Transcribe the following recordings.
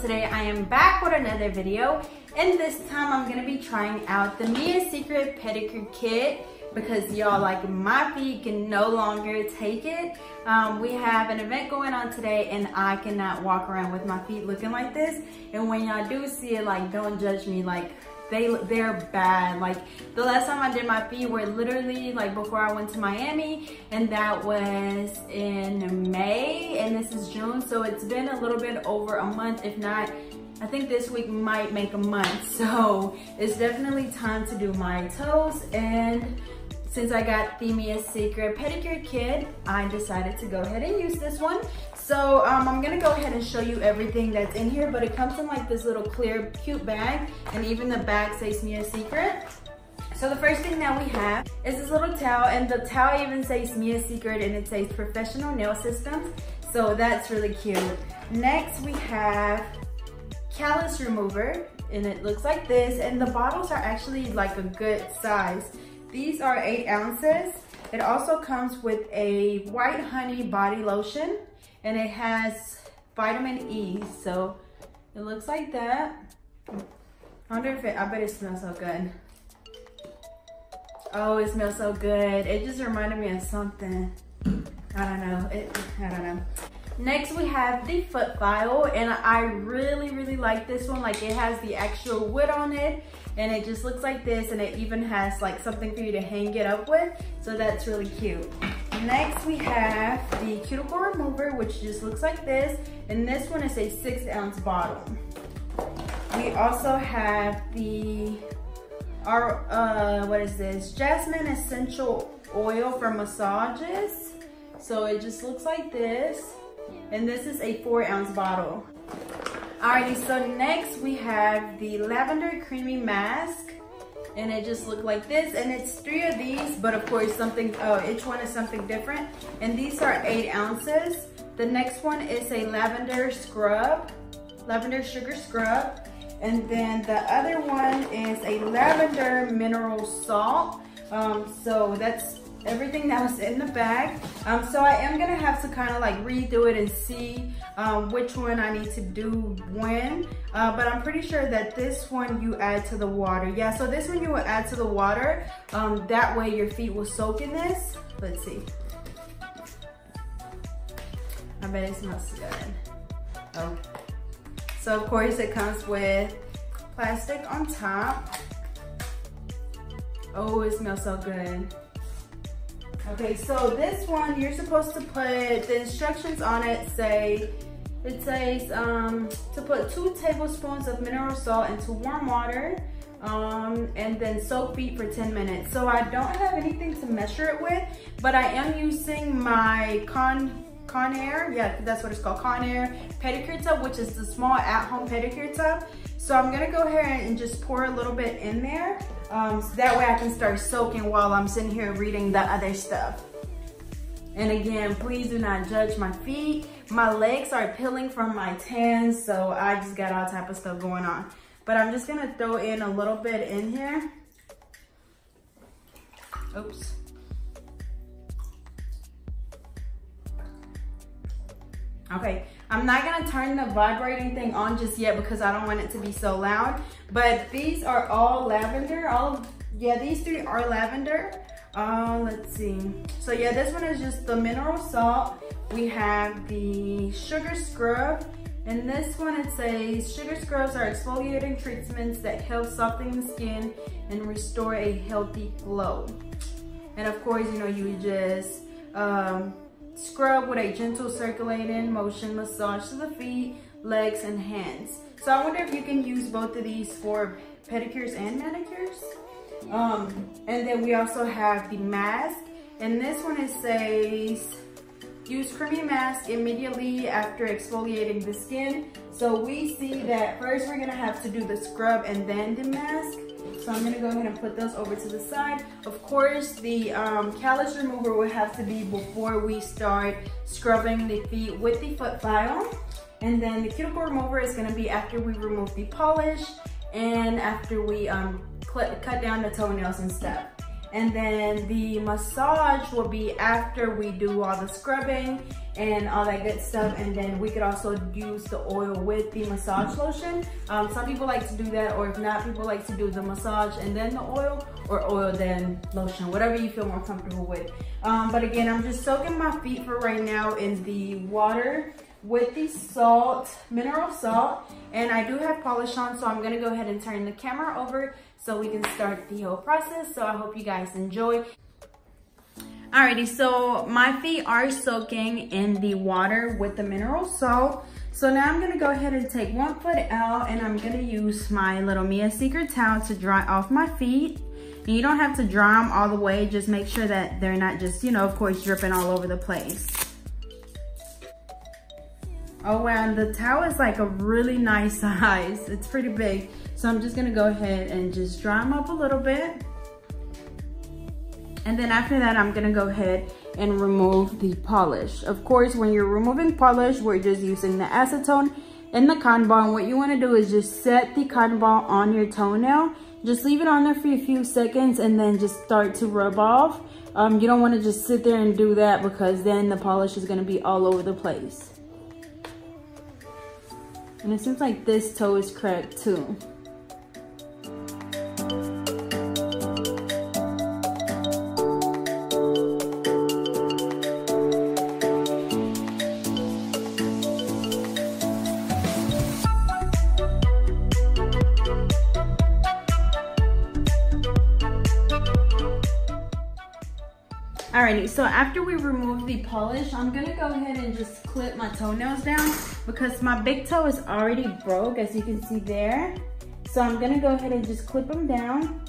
today I am back with another video, and this time I'm gonna be trying out the Mia's Secret Pedicure Kit because y'all, like, my feet can no longer take it. We have an event going on today and I cannot walk around with my feet looking like this. And when y'all do see it, like, don't judge me, like they're bad. Like, the last time I did my feet were literally like before I went to Miami, and that was in May, and this is June, so it's been a little bit over a month. If not, I think this week might make a month. So it's definitely time to do my toes, and since I got the Mia's Secret Pedicure Kit, I decided to go ahead and use this one. So I'm gonna go ahead and show you everything that's in here, but it comes in like this little clear, cute bag, and even the bag says Mia's Secret. So the first thing that we have is this little towel, and the towel even says Mia's Secret, and it says Professional Nail Systems. So that's really cute. Next we have callus remover, and it looks like this, and the bottles are actually like a good size. These are 8 ounces. It also comes with a white honey body lotion, and it has vitamin E, so it looks like that. I wonder if I bet it smells so good. Oh, it smells so good. It just reminded me of something. I don't know. Next we have the foot file, and I really like this one. Like, it has the actual wood on it, and it just looks like this, and it even has like something for you to hang it up with, so that's really cute. Next we have the cuticle remover, which just looks like this, and this one is a 6-ounce bottle. We also have what is this? Jasmine essential oil for massages. So it just looks like this, and this is a 4-ounce bottle. Alrighty, so next we have the lavender creamy mask, and it just looked like this, and it's 3 of these, but of course each one is something different, and these are 8 ounces. The next one is a lavender sugar scrub, and then the other one is a lavender mineral salt. So that's everything that was in the bag. So I am gonna have to kind of like read through it and see which one I need to do when, but I'm pretty sure that this one you add to the water. Yeah, so this one you will add to the water. That way your feet will soak in this. Let's see. I bet it smells good. Oh. So of course it comes with plastic on top. Oh, it smells so good. Okay, so this one, you're supposed to put, the instructions on it says to put 2 tablespoons of mineral salt into warm water, and then soak feet for 10 minutes. So I don't have anything to measure it with, but I am using my Conair, yeah, that's what it's called, Conair pedicure tub, which is the small at-home pedicure tub. So I'm gonna go ahead and just pour a little bit in there, so that way I can start soaking while I'm sitting here reading the other stuff. And again, please do not judge my feet. My legs are peeling from my tan, so I just got all type of stuff going on. But I'm just gonna throw in a little bit in here. Oops. Okay, I'm not gonna turn the vibrating thing on just yet because I don't want it to be so loud. But these are all lavender. These 3 are lavender. Let's see. So yeah, this one is just the mineral salt. We have the sugar scrub, and this one it says sugar scrubs are exfoliating treatments that help soften the skin and restore a healthy glow. And of course, you know, you just scrub with a gentle circulating motion, massage to the feet, legs, and hands. So I wonder if you can use both of these for pedicures and manicures. And then we also have the mask, and this one it says use creamy mask immediately after exfoliating the skin. So we see that first we're gonna have to do the scrub and then the mask. So I'm gonna go ahead and put those over to the side. Of course, the callus remover will have to be before we start scrubbing the feet with the foot file. And then the cuticle remover is gonna be after we remove the polish and after we cut down the toenails and stuff. And then the massage will be after we do all the scrubbing and all that good stuff. And then we could also use the oil with the massage lotion. Some people like to do that, or if not, people like to do the massage and then the oil, or oil then lotion, whatever you feel more comfortable with. But again, I'm just soaking my feet for right now in the water with the salt, mineral salt. And I do have polish on, so I'm gonna go ahead and turn the camera over so we can start the whole process. So I hope you guys enjoy. Alrighty, so my feet are soaking in the water with the mineral salt. So now I'm gonna go ahead and take one foot out, and I'm gonna use my little Mia Secret towel to dry off my feet. And you don't have to dry them all the way, just make sure that they're not just, you know, of course, dripping all over the place. Oh wow, and the towel is like a really nice size. It's pretty big. So I'm just gonna go ahead and just dry them up a little bit. And then after that, I'm gonna go ahead and remove the polish. Of course, when you're removing polish, we're just using the acetone and the cotton ball. And what you wanna do is just set the cotton ball on your toenail. Just leave it on there for a few seconds and then just start to rub off. You don't wanna just sit there and do that, because then the polish is gonna be all over the place. And it seems like this toe is cracked too. Alrighty, so after we remove the polish, I'm gonna go ahead and just clip my toenails down, because my big toe is already broke, as you can see there. So I'm gonna go ahead and just clip them down.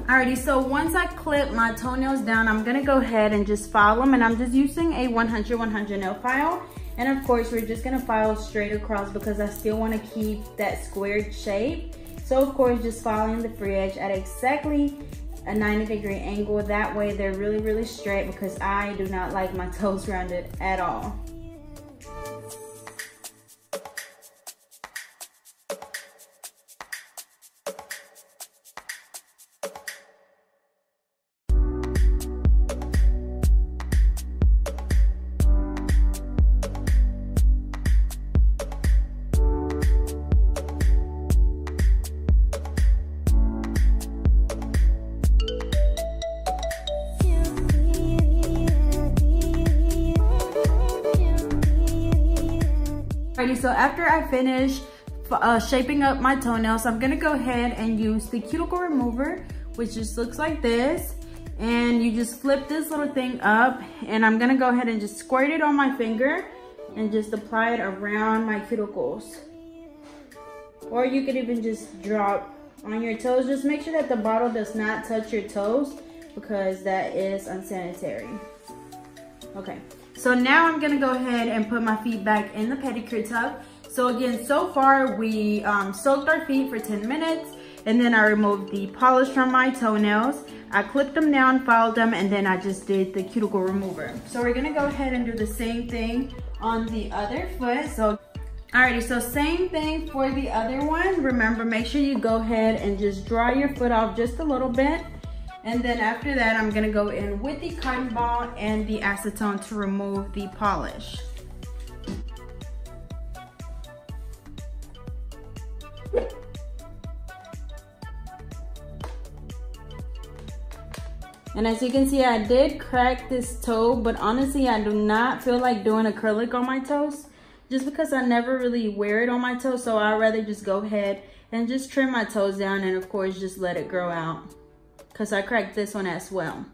Alrighty, so once I clip my toenails down, I'm gonna go ahead and just file them, and I'm just using a 100 nail file. And of course, we're just gonna file straight across because I still wanna keep that squared shape. So of course, just filing the free edge at exactly a 90-degree angle. That way they're really, really straight, because I do not like my toes rounded at all. So after I finish shaping up my toenails, I'm gonna go ahead and use the cuticle remover, which just looks like this. And you just flip this little thing up, and I'm gonna go ahead and just squirt it on my finger and just apply it around my cuticles. Or you could even just drop on your toes. Just make sure that the bottle does not touch your toes, because that is unsanitary. Okay. So now I'm gonna go ahead and put my feet back in the pedicure tub. So again, so far we soaked our feet for 10 minutes, and then I removed the polish from my toenails. I clipped them down, filed them, and then I just did the cuticle remover. So we're gonna go ahead and do the same thing on the other foot. So, alrighty, so same thing for the other one. Remember, make sure you go ahead and just dry your foot off just a little bit. And then after that, I'm gonna go in with the cotton ball and the acetone to remove the polish. And as you can see, I did crack this toe, but honestly, I do not feel like doing acrylic on my toes, just because I never really wear it on my toes. So I'd rather just go ahead and just trim my toes down, and of course, just let it grow out. Because I cracked this one as well.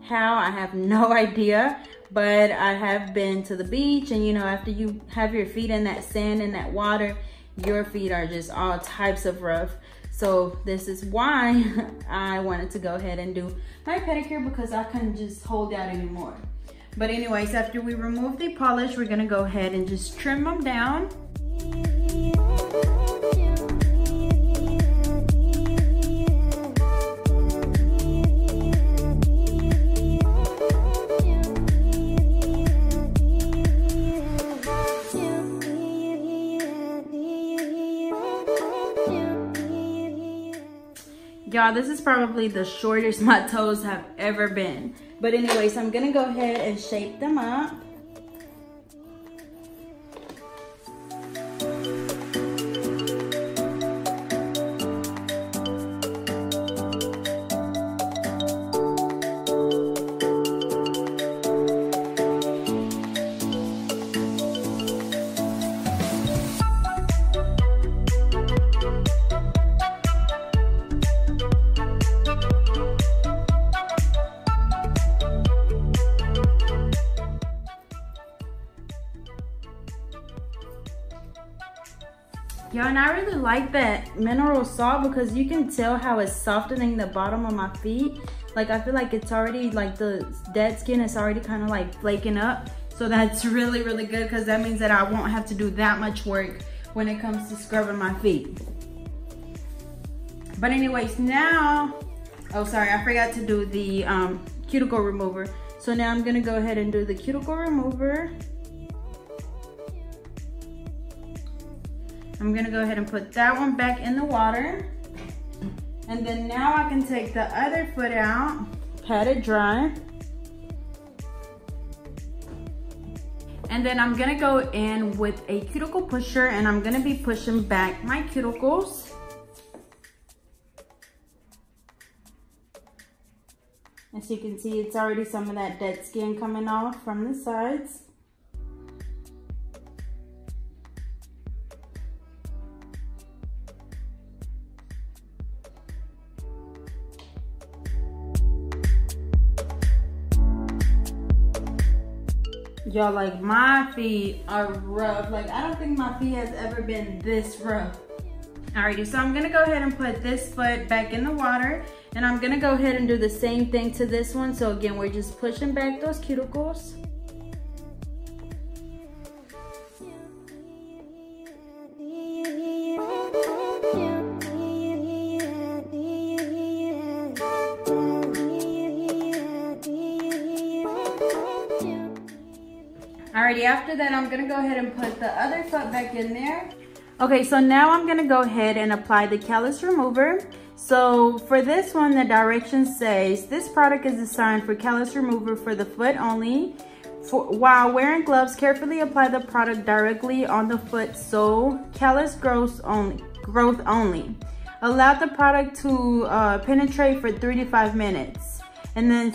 How? I have no idea, but I have been to the beach, and you know, after you have your feet in that sand and that water, your feet are just all types of rough. So this is why I wanted to go ahead and do my pedicure, because I couldn't just hold out anymore. But anyways, after we remove the polish, we're gonna go ahead and just trim them down. Y'all, this is probably the shortest my toes have ever been. But anyways, I'm gonna go ahead and shape them up. Y'all, and I really like that mineral salt because you can tell how it's softening the bottom of my feet. Like, I feel like it's already, like, the dead skin is already kind of like flaking up. So that's really, really good because that means that I won't have to do that much work when it comes to scrubbing my feet. But anyways, now, oh, sorry, I forgot to do the cuticle remover. So now I'm gonna go ahead and do the cuticle remover. I'm gonna go ahead and put that one back in the water. And then now I can take the other foot out, pat it dry. And then I'm gonna go in with a cuticle pusher and I'm gonna be pushing back my cuticles. As you can see, it's already some of that dead skin coming off from the sides. Y'all, like, my feet are rough. Like, I don't think my feet has ever been this rough. Alrighty, so I'm gonna go ahead and put this foot back in the water and I'm gonna go ahead and do the same thing to this one. So again, we're just pushing back those cuticles. Alrighty, after that, I'm gonna go ahead and put the other foot back in there. Okay, so now I'm gonna go ahead and apply the callus remover. So for this one, the direction says, this product is designed for callus remover for the foot only. While wearing gloves, carefully apply the product directly on the foot sole. Callus growth only. Allow the product to penetrate for 3 to 5 minutes. And then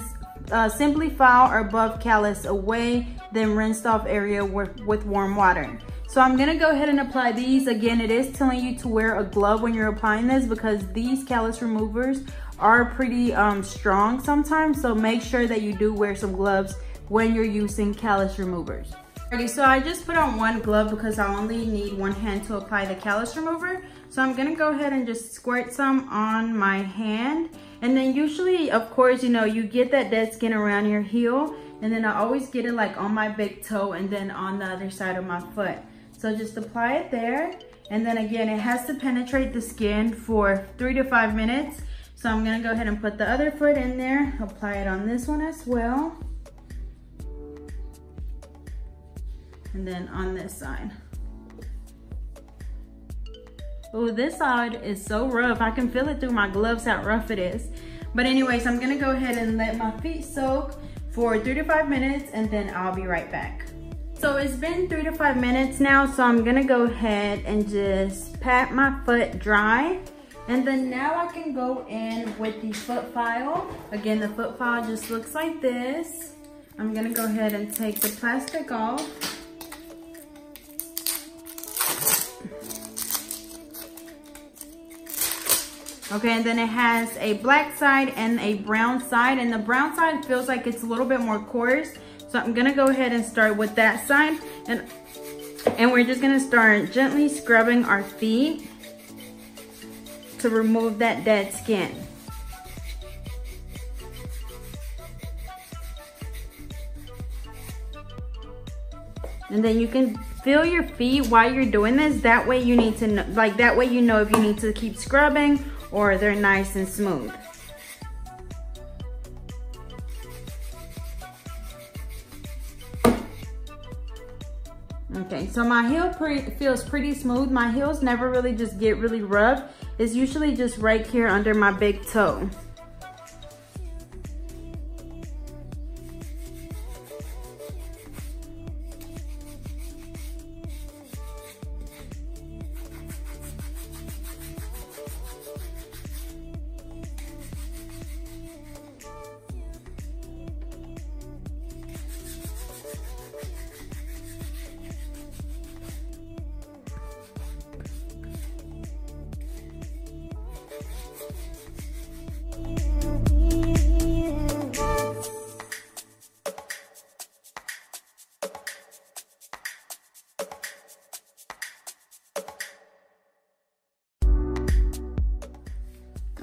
simply file or buff callus away, then rinse off area with warm water. So I'm gonna go ahead and apply these. Again, it is telling you to wear a glove when you're applying this because these callus removers are pretty strong sometimes. So make sure that you do wear some gloves when you're using callus removers. Okay, so I just put on one glove because I only need one hand to apply the callus remover. So I'm gonna go ahead and just squirt some on my hand. And then usually, of course, you know, you get that dead skin around your heel. And then I always get it like on my big toe and then on the other side of my foot. So just apply it there. And then again, it has to penetrate the skin for 3 to 5 minutes. So I'm gonna go ahead and put the other foot in there, apply it on this one as well. And then on this side. Oh, this side is so rough. I can feel it through my gloves how rough it is. But anyways, I'm gonna go ahead and let my feet soak for 3 to 5 minutes and then I'll be right back. So it's been 3 to 5 minutes now, so I'm gonna go ahead and just pat my foot dry. And then now I can go in with the foot file. Again, the foot file just looks like this. I'm gonna go ahead and take the plastic off. Okay, and then it has a black side and a brown side, and the brown side feels like it's a little bit more coarse. So I'm gonna go ahead and start with that side, and we're just gonna start gently scrubbing our feet to remove that dead skin. And then you can feel your feet while you're doing this. That way you need to know, like that way you know if you need to keep scrubbing or they're nice and smooth. Okay, so my heel feels pretty smooth. My heels never really just get really rough. is usually just right here under my big toe.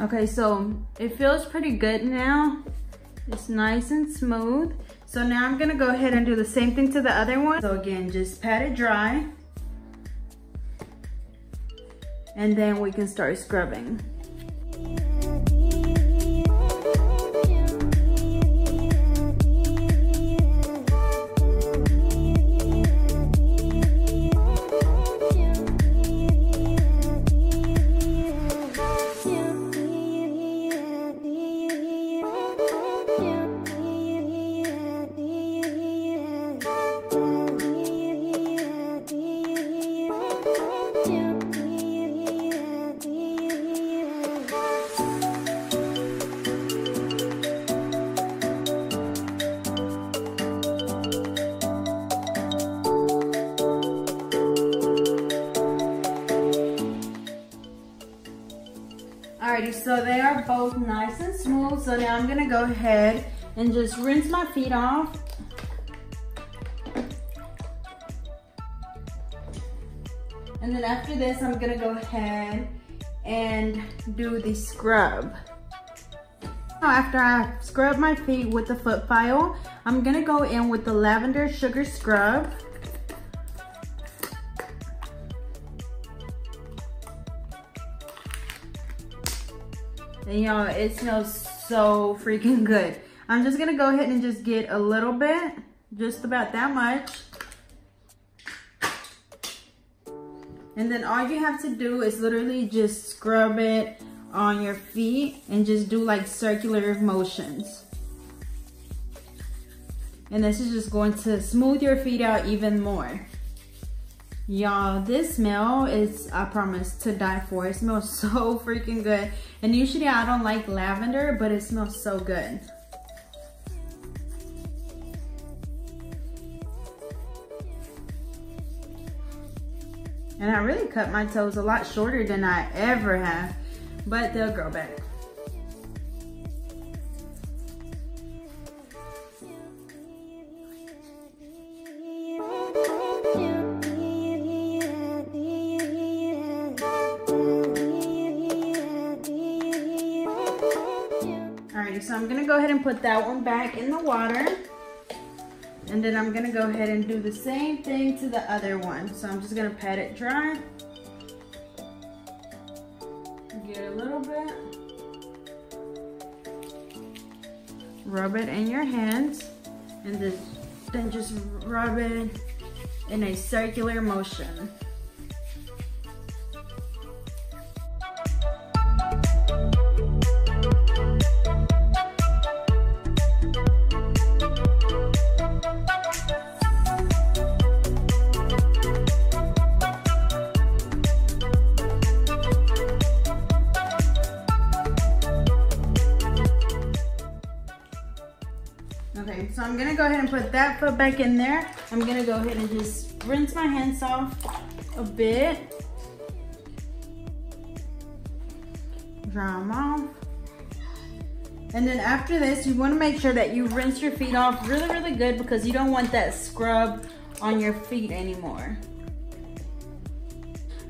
Okay, so it feels pretty good now. It's nice and smooth. So now I'm gonna go ahead and do the same thing to the other one. So again, just pat it dry. And then we can start scrubbing. Alrighty, so they are both nice and smooth. So now I'm gonna go ahead and just rinse my feet off. And then after this, I'm gonna go ahead and do the scrub. Now after I scrub my feet with the foot file, I'm gonna go in with the lavender sugar scrub. And y'all, it smells so freaking good. I'm just gonna go ahead and just get a little bit, just about that much. And then all you have to do is literally just scrub it on your feet and just do like circular motions. And this is just going to smooth your feet out even more. Y'all, this smell is, I promise, to die for. It smells so freaking good. And usually I don't like lavender, but it smells so good. And I really cut my toes a lot shorter than I ever have, but they'll grow back. So I'm gonna go ahead and put that one back in the water. And then I'm gonna go ahead and do the same thing to the other one. So I'm just gonna pat it dry. Get a little bit. Rub it in your hands. And then just rub it in a circular motion. Okay, so I'm gonna go ahead and put that foot back in there. I'm gonna go ahead and just rinse my hands off a bit. Dry them off. And then after this, you wanna make sure that you rinse your feet off really, really good because you don't want that scrub on your feet anymore.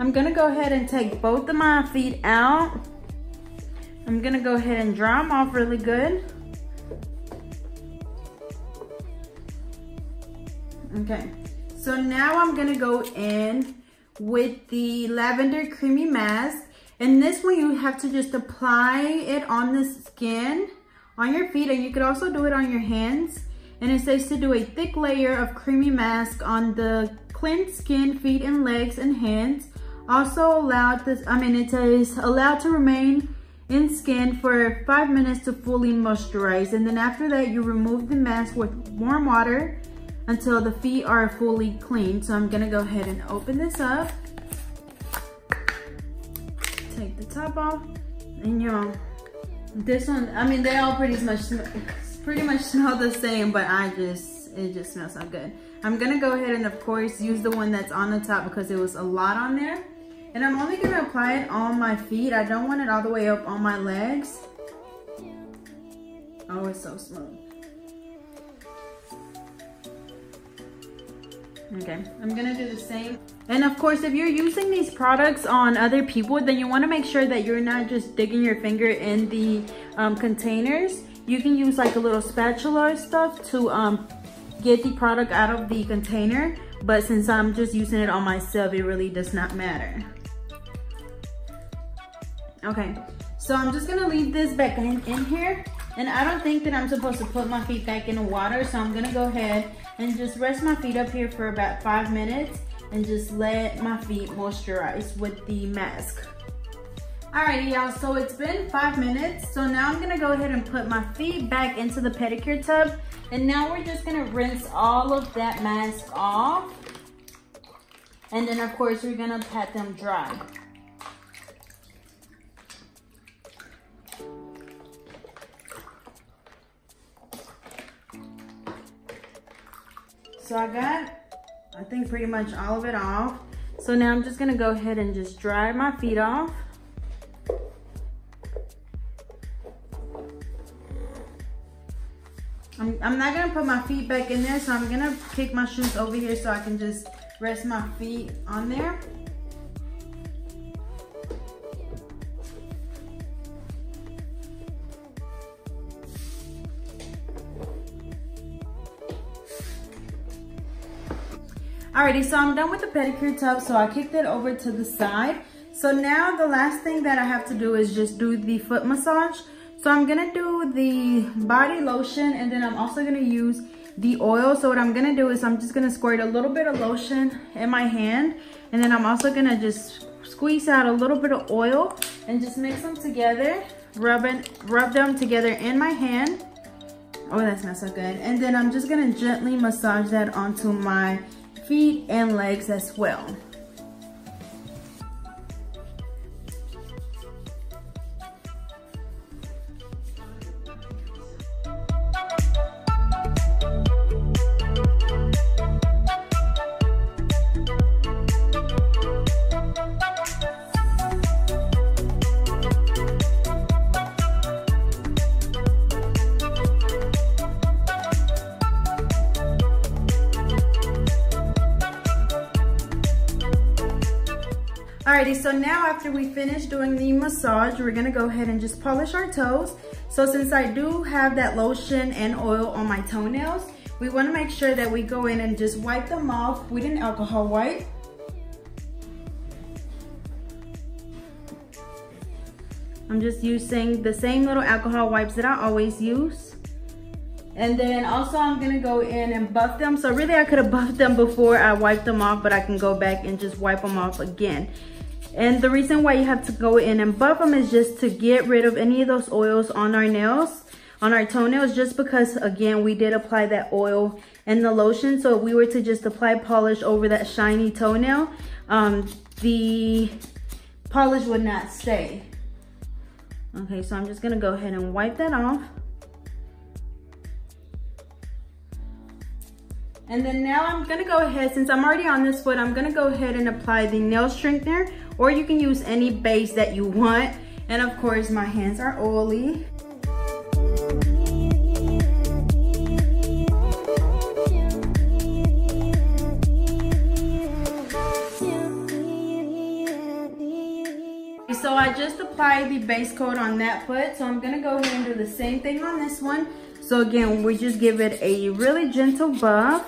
I'm gonna go ahead and take both of my feet out. I'm gonna go ahead and dry them off really good. Okay, so now I'm gonna go in with the lavender creamy mask. And this one you have to just apply it on the skin, on your feet, and you could also do it on your hands. And it says to do a thick layer of creamy mask on the cleansed skin, feet and legs and hands Also allowed this, it says allowed to remain in skin for 5 minutes to fully moisturize. And then after that, you remove the mask with warm water until the feet are fully clean. So I'm gonna go ahead and open this up. Take the top off, and this one, they all pretty much smell the same, but it just smells so good. I'm gonna go ahead and of course use the one that's on the top because it was a lot on there. And I'm only gonna apply it on my feet. I don't want it all the way up on my legs. Oh, it's so smooth. Okay, I'm gonna do the same. And of course, if you're using these products on other people, then you wanna make sure that you're not just digging your finger in the containers. You can use like a little spatula or stuff to get the product out of the container. But since I'm just using it on myself, it really does not matter. Okay, so I'm just gonna leave this back in here. And I don't think that I'm supposed to put my feet back in the water, so I'm gonna go ahead and just rest my feet up here for about 5 minutes and just let my feet moisturize with the mask. Alrighty y'all, so it's been 5 minutes. So now I'm gonna go ahead and put my feet back into the pedicure tub. And now we're just gonna rinse all of that mask off. And then of course we're gonna pat them dry. So I think pretty much all of it off. So now I'm just gonna go ahead and just dry my feet off. I'm not gonna put my feet back in there, so I'm gonna kick my shoes over here so I can just rest my feet on there. Alrighty, so I'm done with the pedicure tub, so I kicked it over to the side. So now the last thing that I have to do is just do the foot massage. So I'm gonna do the body lotion, and then I'm also gonna use the oil. So what I'm gonna do is I'm just gonna squirt a little bit of lotion in my hand, and then I'm also gonna just squeeze out a little bit of oil and just mix them together, rub them together in my hand. Oh, that smells so good. And then I'm just gonna gently massage that onto my feet and legs as well. Alrighty, so now after we finish doing the massage, we're gonna go ahead and just polish our toes. So since I do have that lotion and oil on my toenails, we wanna make sure that we go in and just wipe them off with an alcohol wipe. I'm just using the same little alcohol wipes that I always use. And then also I'm gonna go in and buff them. So really I could have buffed them before I wiped them off, but I can go back and just wipe them off again. And the reason why you have to go in and buff them is just to get rid of any of those oils on our nails, on our toenails, just because again, we did apply that oil and the lotion. So if we were to just apply polish over that shiny toenail, the polish would not stay. Okay, so I'm just gonna go ahead and wipe that off. And then now I'm gonna go ahead, since I'm already on this foot, I'm gonna go ahead and apply the nail strengthener, or you can use any base that you want. And of course, my hands are oily. So I just applied the base coat on that foot, so I'm gonna go ahead and do the same thing on this one. So again, we just give it a really gentle buff.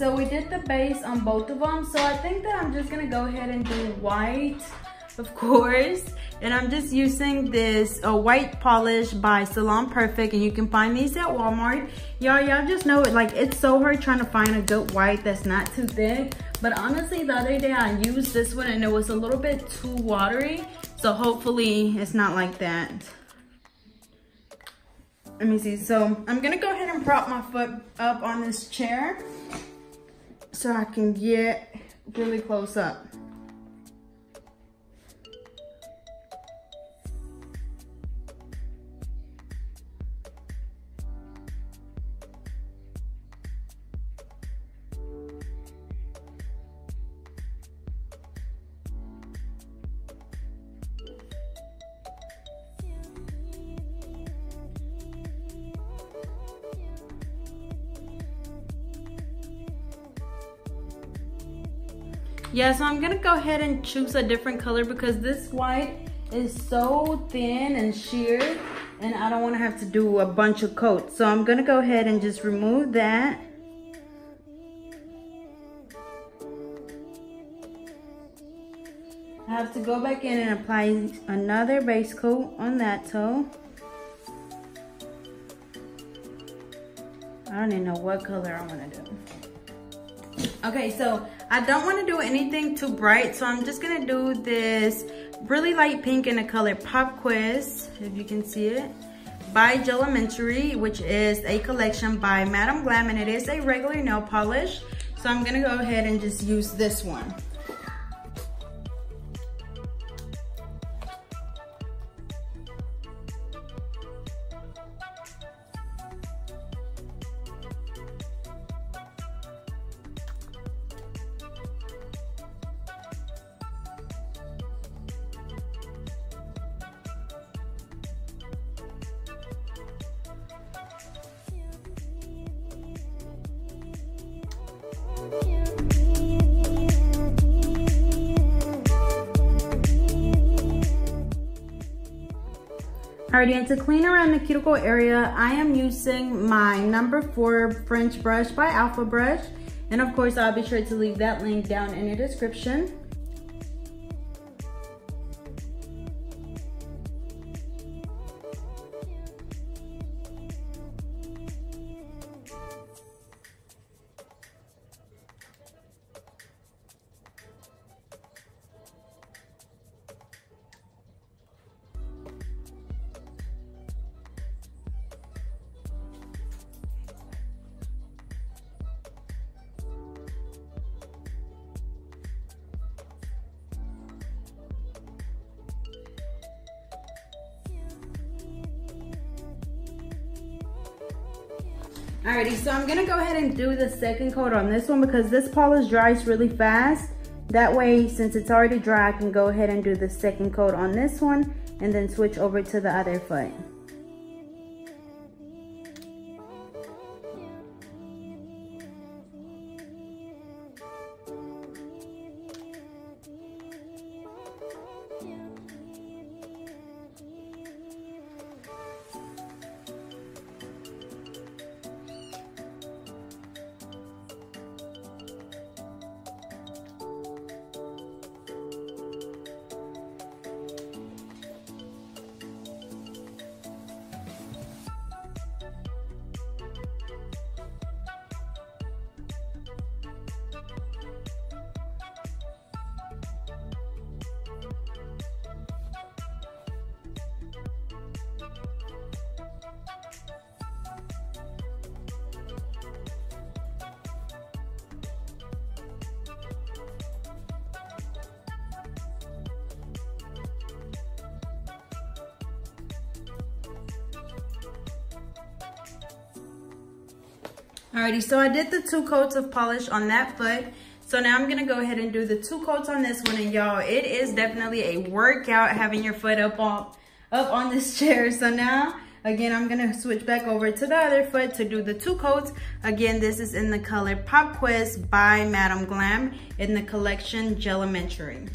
so we did the base on both of them. So I think that I'm just gonna go ahead and do white, of course. And I'm just using this white polish by Salon Perfect, and you can find these at Walmart. Y'all just know it, like, it's so hard trying to find a good white that's not too thick. But honestly, the other day I used this one and it was a little bit too watery. So hopefully it's not like that. Let me see. So I'm gonna go ahead and prop my foot up on this chair so I can get really close up. Yeah, so I'm gonna go ahead and choose a different color because this white is so thin and sheer, and I don't wanna have to do a bunch of coats. So I'm gonna go ahead and just remove that. I have to go back in and apply another base coat on that toe. I don't even know what color I wanna do. Okay, so I don't want to do anything too bright, so I'm just gonna do this really light pink in the color Pop Quiz, if you can see it, by Elementary, which is a collection by Madam Glam, and it is a regular nail polish. So I'm gonna go ahead and just use this one. Alrighty, and to clean around the cuticle area, I am using my number 4 French brush by Alpha Brush. And of course, I'll be sure to leave that link down in the description. Alrighty, so I'm gonna go ahead and do the second coat on this one because this polish dries really fast. That way, since it's already dry, I can go ahead and do the second coat on this one and then switch over to the other foot. Alrighty, so I did the 2 coats of polish on that foot. So now I'm gonna go ahead and do the 2 coats on this one. And y'all, it is definitely a workout having your foot up on this chair. So now, again, I'm gonna switch back over to the other foot to do the 2 coats. Again, this is in the color Pop Quiz by Madam Glam in the collection Elementary.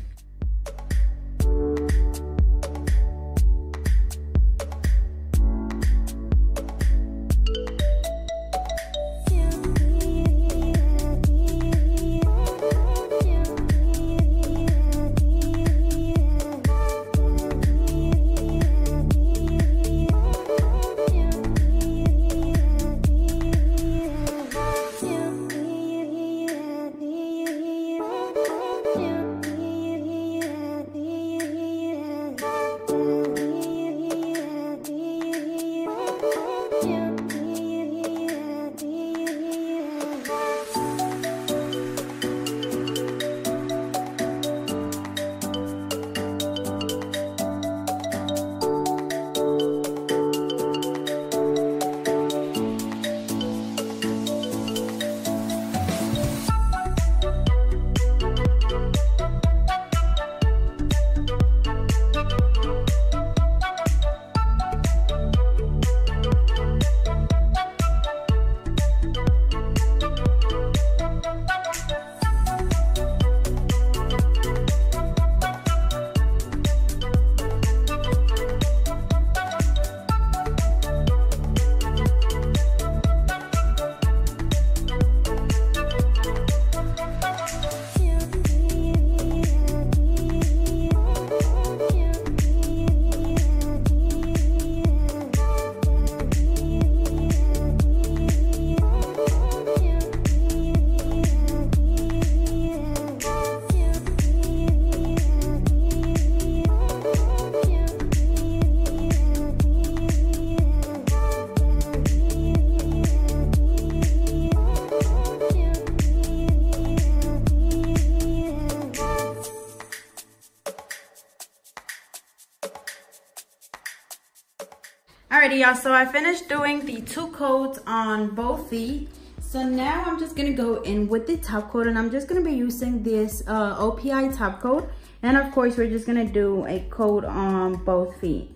Alrighty, y'all, so I finished doing the 2 coats on both feet. So now I'm just gonna go in with the top coat, and I'm just gonna be using this OPI top coat. And of course, we're just gonna do a coat on both feet.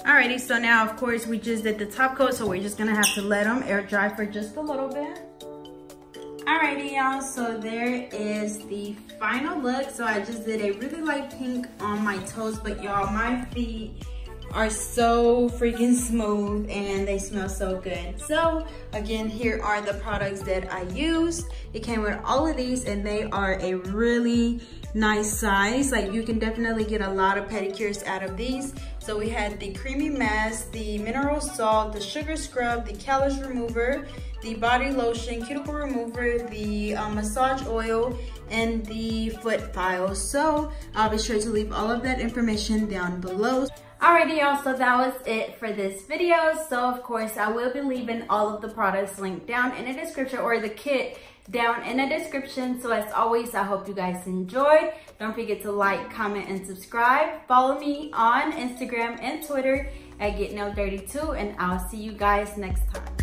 Alrighty, so now of course we just did the top coat, so we're just gonna have to let them air dry for just a little bit. Alrighty, y'all, so there is the final look. So I just did a really light pink on my toes, but y'all, my feet are so freaking smooth and they smell so good. So again, here are the products that I used. It came with all of these, and they are a really nice size. Like, you can definitely get a lot of pedicures out of these. So we had the creamy mask, the mineral salt, the sugar scrub, the callus remover, the body lotion, cuticle remover, the massage oil, and the foot file. So I'll be sure to leave all of that information down below. Alrighty, y'all, so that was it for this video. So of course, I will be leaving all of the products linked down in the description, or the kit down in the description. So as always, I hope you guys enjoyed. Don't forget to like, comment, and subscribe. Follow me on Instagram and Twitter at GetNailDirty2, and I'll see you guys next time.